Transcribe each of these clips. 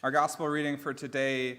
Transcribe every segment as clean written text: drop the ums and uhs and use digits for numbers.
Our gospel reading for today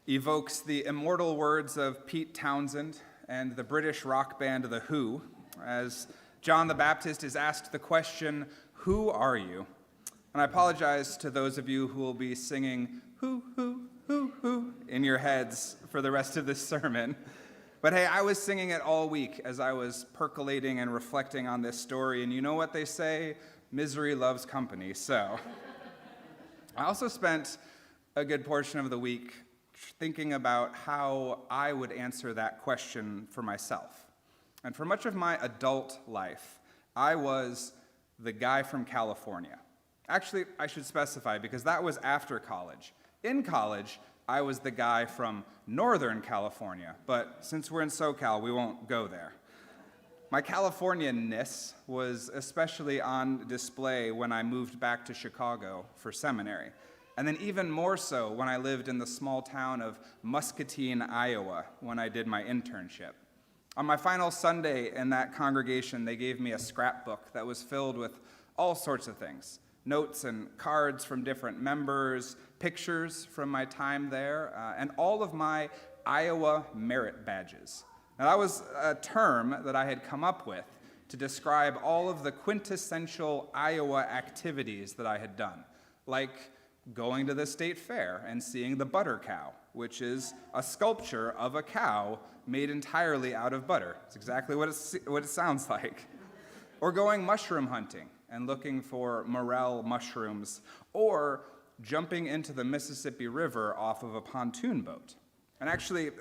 evokes the immortal words of Pete Townsend and the British rock band The Who, as John the Baptist is asked the question, "Who are you?" And I apologize to those of you who will be singing "Who, in your heads for the rest of this sermon. But hey, I was singing it all week as I was percolating and reflecting on this story, and you know what they say? Misery loves company, so. I also spent a good portion of the week thinking about how I would answer that question for myself. And for much of my adult life, I was the guy from California. Actually, I should specify, because that was after college. In college, I was the guy from Northern California, but since we're in SoCal, we won't go there. My Californian-ness was especially on display when I moved back to Chicago for seminary, and then even more so when I lived in the small town of Muscatine, Iowa, when I did my internship. On my final Sunday in that congregation, they gave me a scrapbook that was filled with all sorts of things. Notes and cards from different members, pictures from my time there, and all of my Iowa merit badges. Now, that was a term that I had come up with to describe all of the quintessential Iowa activities that I had done, like going to the state fair and seeing the butter cow, which is a sculpture of a cow made entirely out of butter. It's exactly what it sounds like. Or going mushroom hunting and looking for morel mushrooms, or jumping into the Mississippi River off of a pontoon boat. And actually,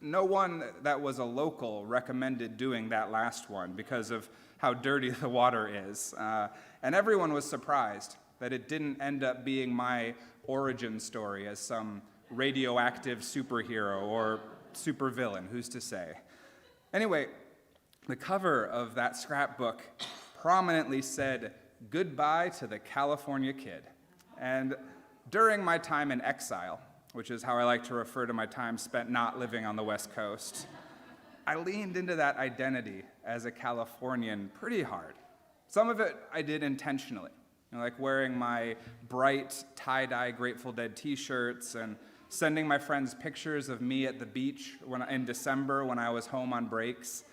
no one that was a local recommended doing that last one because of how dirty the water is. And everyone was surprised that it didn't end up being my origin story as some radioactive superhero or supervillain, who's to say. Anyway, the cover of that scrapbook prominently said, "Goodbye to the California kid." And during my time in exile, which is how I like to refer to my time spent not living on the West Coast, I leaned into that identity as a Californian pretty hard. Some of it I did intentionally, like wearing my bright tie-dye Grateful Dead t-shirts and sending my friends pictures of me at the beach in December when I was home on breaks.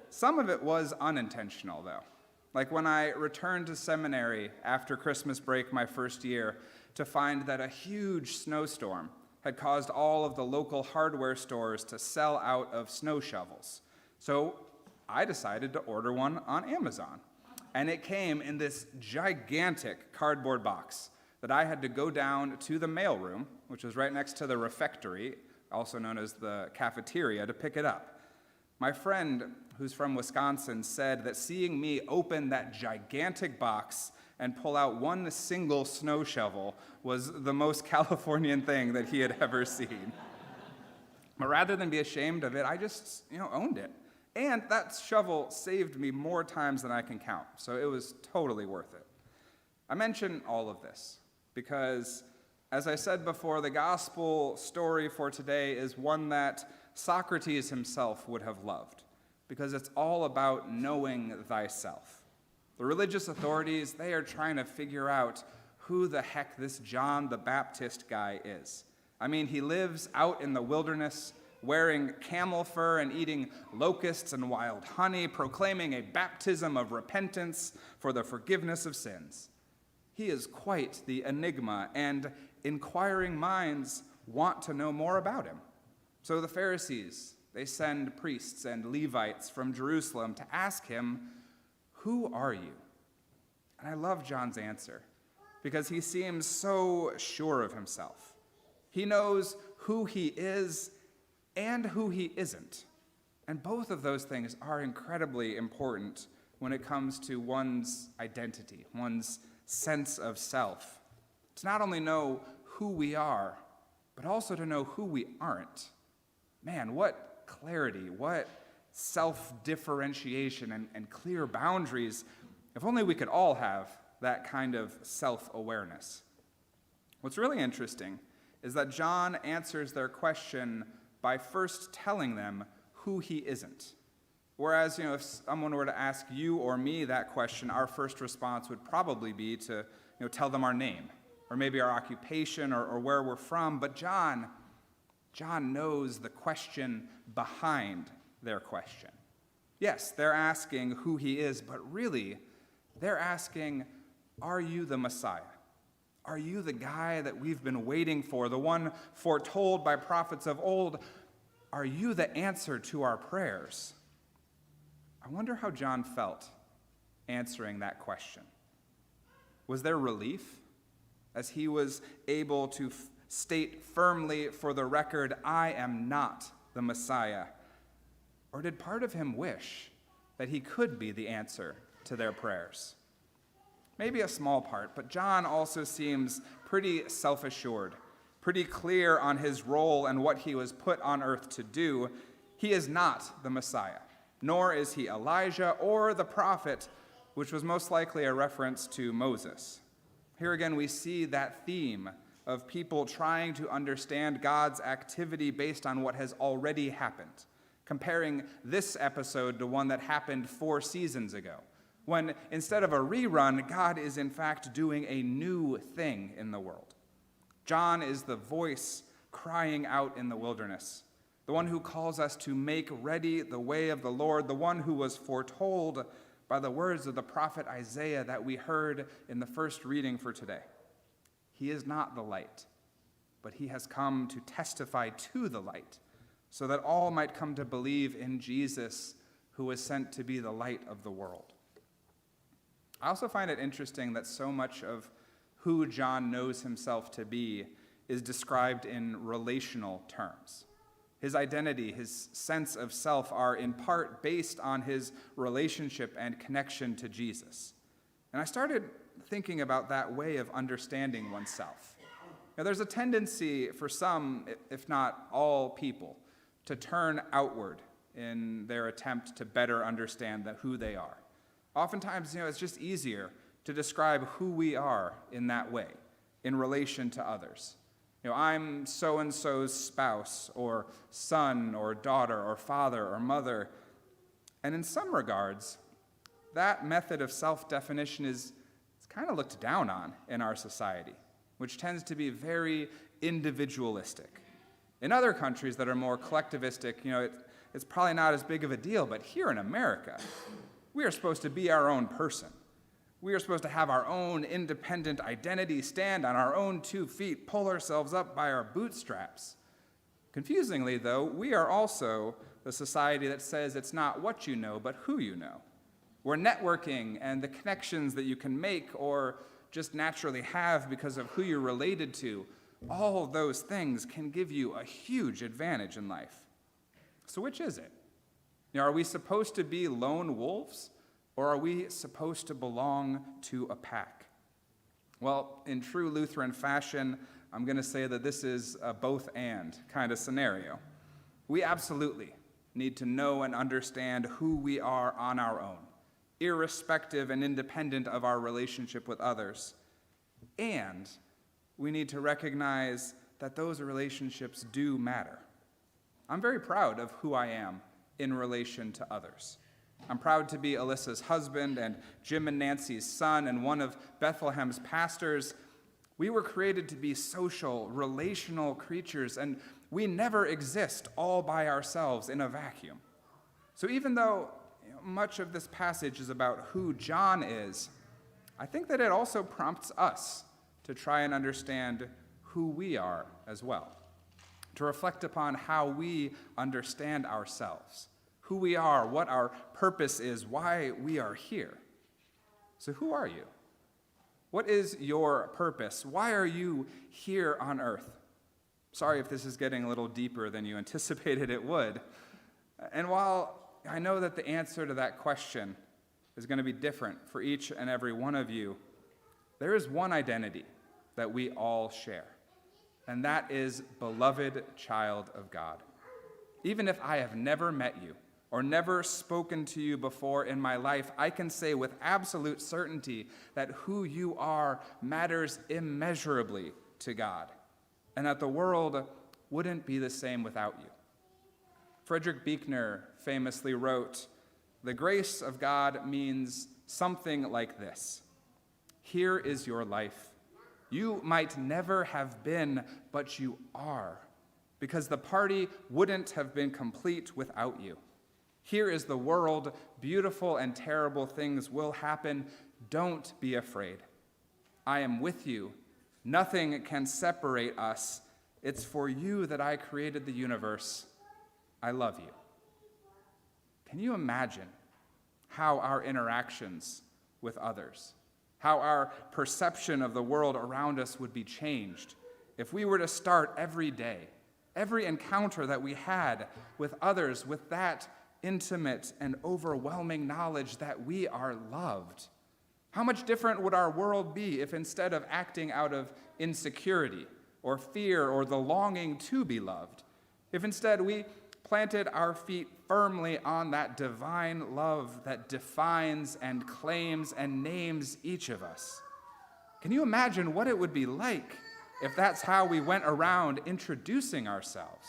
Some of it was unintentional, though. Like when I returned to seminary after Christmas break my first year to find that a huge snowstorm had caused all of the local hardware stores to sell out of snow shovels. So I decided to order one on Amazon. And it came in this gigantic cardboard box that I had to go down to the mailroom, which was right next to the refectory, also known as the cafeteria, to pick it up. My friend, who's from Wisconsin, said that seeing me open that gigantic box and pull out one single snow shovel was the most Californian thing that he had ever seen. But rather than be ashamed of it, I just, owned it. And that shovel saved me more times than I can count, so it was totally worth it. I mention all of this because, as I said before, the gospel story for today is one that Socrates himself would have loved, because it's all about knowing thyself. The religious authorities, they are trying to figure out who the heck this John the Baptist guy is. I mean, he lives out in the wilderness, wearing camel fur and eating locusts and wild honey, proclaiming a baptism of repentance for the forgiveness of sins. He is quite the enigma, and inquiring minds want to know more about him. So the Pharisees, they send priests and Levites from Jerusalem to ask him, "Who are you?" And I love John's answer, because he seems so sure of himself. He knows who he is and who he isn't. And both of those things are incredibly important when it comes to one's identity, one's sense of self. To not only know who we are, but also to know who we aren't. Man, what clarity, what self-differentiation and clear boundaries. If only we could all have that kind of self-awareness. What's really interesting is that John answers their question by first telling them who he isn't. Whereas, if someone were to ask you or me that question, our first response would probably be to, tell them our name. or maybe our occupation or where we're from, but John knows the question behind their question. Yes, they're asking who he is, but really, they're asking, are you the Messiah? Are you the guy that we've been waiting for, the one foretold by prophets of old? Are you the answer to our prayers? I wonder how John felt answering that question. Was there relief as he was able to state firmly for the record, I am not the Messiah? Or did part of him wish that he could be the answer to their prayers? Maybe a small part, but John also seems pretty self-assured, pretty clear on his role and what he was put on earth to do. He is not the Messiah, nor is he Elijah or the prophet, which was most likely a reference to Moses. Here again, we see that theme of people trying to understand God's activity based on what has already happened, comparing this episode to one that happened 4 seasons ago, when instead of a rerun, God is in fact doing a new thing in the world. John is the voice crying out in the wilderness, the one who calls us to make ready the way of the Lord, the one who was foretold by the words of the prophet Isaiah that we heard in the first reading for today. He is not the light, but he has come to testify to the light, so that all might come to believe in Jesus, who was sent to be the light of the world. I also find it interesting that so much of who John knows himself to be is described in relational terms. His identity, his sense of self are in part based on his relationship and connection to Jesus. And I started thinking about that way of understanding oneself. Now, there's a tendency for some, if not all people, to turn outward in their attempt to better understand who they are. Oftentimes, it's just easier to describe who we are in that way, in relation to others. I'm so-and-so's spouse, or son, or daughter, or father, or mother. And in some regards, that method of self-definition is kind of looked down on in our society, which tends to be very individualistic. In other countries that are more collectivistic, it's probably not as big of a deal, but here in America, we are supposed to be our own person. We are supposed to have our own independent identity, stand on our own 2 feet, pull ourselves up by our bootstraps. Confusingly, though, we are also the society that says it's not what you know, but who you know, where networking and the connections that you can make or just naturally have because of who you're related to, all of those things can give you a huge advantage in life. So which is it? Are we supposed to be lone wolves, or are we supposed to belong to a pack? Well, in true Lutheran fashion, I'm going to say that this is a both-and kind of scenario. We absolutely need to know and understand who we are on our own, irrespective and independent of our relationship with others. And we need to recognize that those relationships do matter. I'm very proud of who I am in relation to others. I'm proud to be Alyssa's husband and Jim and Nancy's son and one of Bethlehem's pastors. We were created to be social, relational creatures, and we never exist all by ourselves in a vacuum. So even though much of this passage is about who John is, I think that it also prompts us to try and understand who we are as well, to reflect upon how we understand ourselves, who we are, what our purpose is, why we are here. So who are you? What is your purpose? Why are you here on earth? Sorry if this is getting a little deeper than you anticipated it would. And while I know that the answer to that question is going to be different for each and every one of you, there is one identity that we all share, and that is beloved child of God. Even if I have never met you or never spoken to you before in my life, I can say with absolute certainty that who you are matters immeasurably to God, and that the world wouldn't be the same without you. Friedrich Buechner famously wrote, "The grace of God means something like this: here is your life, You might never have been, but you are, because the party wouldn't have been complete without you. Here is the world. Beautiful and terrible things will happen. Don't be afraid. I am with you. Nothing can separate us. It's for you that I created the universe. I love you. Can you imagine how our interactions with others, how our perception of the world around us would be changed if we were to start every day, every encounter that we had with others with that intimate and overwhelming knowledge that we are loved? How much different would our world be if instead of acting out of insecurity or fear or the longing to be loved, if instead we planted our feet firmly on that divine love that defines and claims and names each of us? Can you imagine what it would be like if that's how we went around introducing ourselves?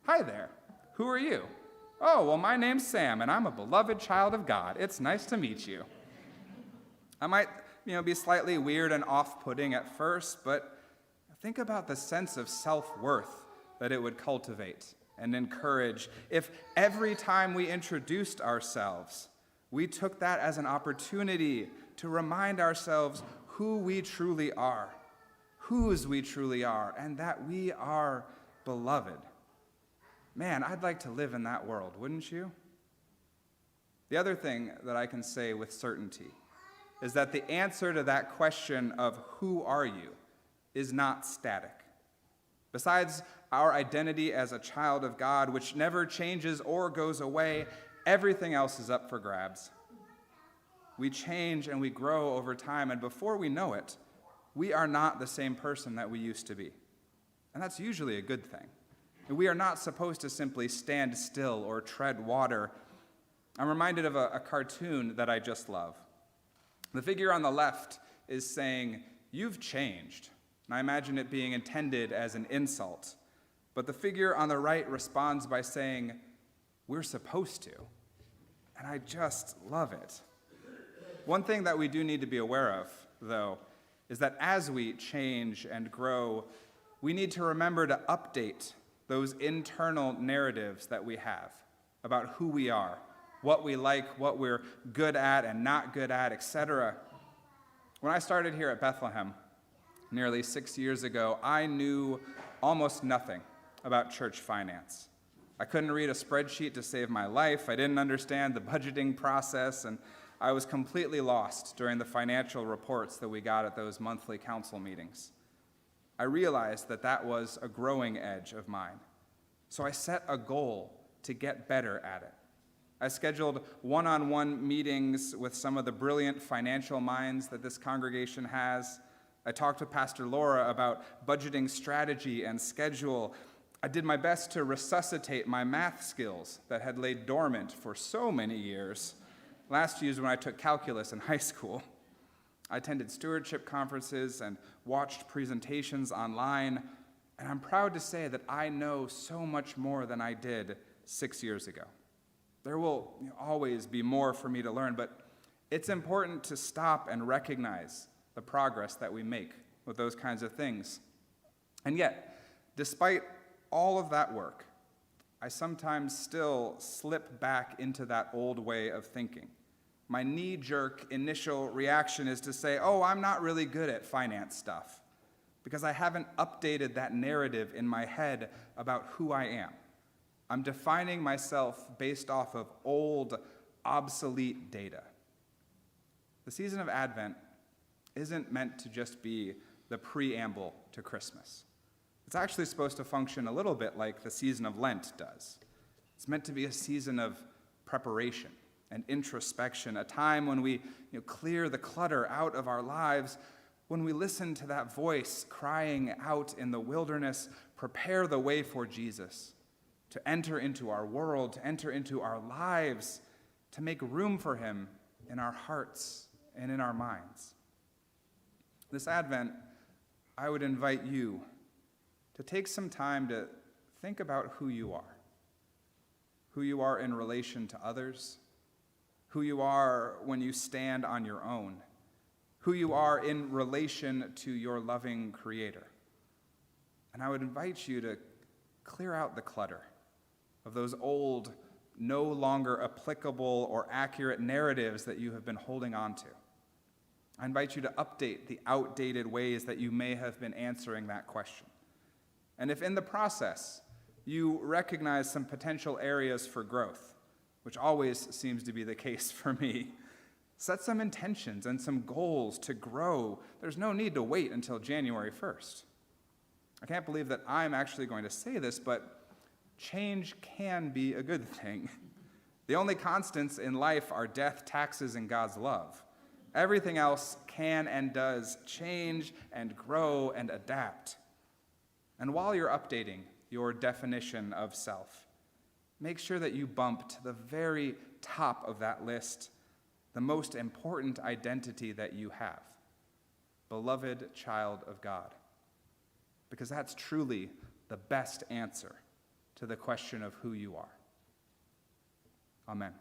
Hi there, who are you? Oh, well, my name's Sam, and I'm a beloved child of God. It's nice to meet you. I might, be slightly weird and off-putting at first, but think about the sense of self-worth that it would cultivate and encourage if every time we introduced ourselves, we took that as an opportunity to remind ourselves who we truly are, whose we truly are, and that we are beloved. Man, I'd like to live in that world, wouldn't you? The other thing that I can say with certainty is that the answer to that question of who are you is not static. Besides our identity as a child of God, which never changes or goes away, everything else is up for grabs. We change and we grow over time, and before we know it, we are not the same person that we used to be. And that's usually a good thing. And we are not supposed to simply stand still or tread water. I'm reminded of a cartoon that I just love. The figure on the left is saying, "You've changed." And I imagine it being intended as an insult. But the figure on the right responds by saying, "We're supposed to." And I just love it. One thing that we do need to be aware of, though, is that as we change and grow, we need to remember to update those internal narratives that we have about who we are, what we like, what we're good at and not good at, etc. When I started here at Bethlehem nearly 6 years ago, I knew almost nothing about church finance. I couldn't read a spreadsheet to save my life. I didn't understand the budgeting process, and I was completely lost during the financial reports that we got at those monthly council meetings. I realized that that was a growing edge of mine. So I set a goal to get better at it. I scheduled one-on-one meetings with some of the brilliant financial minds that this congregation has. I talked with Pastor Laura about budgeting strategy and schedule. I did my best to resuscitate my math skills that had laid dormant for so many years. Last year when I took calculus in high school. I attended stewardship conferences and watched presentations online, and I'm proud to say that I know so much more than I did 6 years ago. There will always be more for me to learn, but it's important to stop and recognize the progress that we make with those kinds of things. And yet, despite all of that work, I sometimes still slip back into that old way of thinking. My knee-jerk initial reaction is to say, "Oh, I'm not really good at finance stuff," because I haven't updated that narrative in my head about who I am. I'm defining myself based off of old, obsolete data. The season of Advent isn't meant to just be the preamble to Christmas. It's actually supposed to function a little bit like the season of Lent does. It's meant to be a season of preparation and introspection, a time when we clear the clutter out of our lives, when we listen to that voice crying out in the wilderness, "Prepare the way for Jesus," to enter into our world, to enter into our lives, to make room for him in our hearts and in our minds. This Advent, I would invite you to take some time to think about who you are in relation to others, who you are when you stand on your own, who you are in relation to your loving Creator. And I would invite you to clear out the clutter of those old, no longer applicable or accurate narratives that you have been holding on to. I invite you to update the outdated ways that you may have been answering that question. And if in the process you recognize some potential areas for growth, which always seems to be the case for me, set some intentions and some goals to grow. There's no need to wait until January 1st. I can't believe that I'm actually going to say this, but change can be a good thing. The only constants in life are death, taxes, and God's love. Everything else can and does change and grow and adapt. And while you're updating your definition of self, make sure that you bump to the very top of that list the most important identity that you have, beloved child of God, because that's truly the best answer to the question of who you are. Amen.